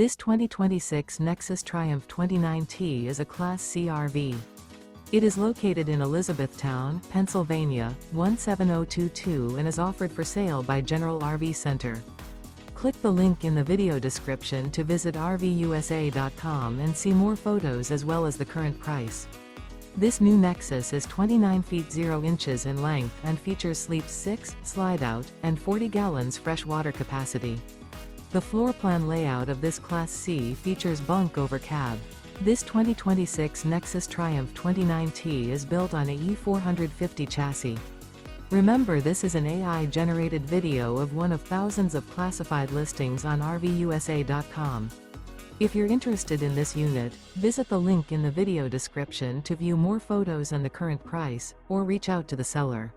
This 2026 Nexus Triumph 29T is a Class C RV. It is located in Elizabethtown, Pennsylvania, 17022 and is offered for sale by General RV Center. Click the link in the video description to visit RVUSA.com and see more photos as well as the current price. This new Nexus is 29 feet 0 inches in length and features sleeps 6, slide-out, and 40 gallons fresh water capacity. The floor plan layout of this Class C features bunk over cab. This 2026 Nexus Triumph 29T is built on a E450 chassis. Remember, this is an AI-generated video of one of thousands of classified listings on RVUSA.com. If you're interested in this unit, visit the link in the video description to view more photos and the current price, or reach out to the seller.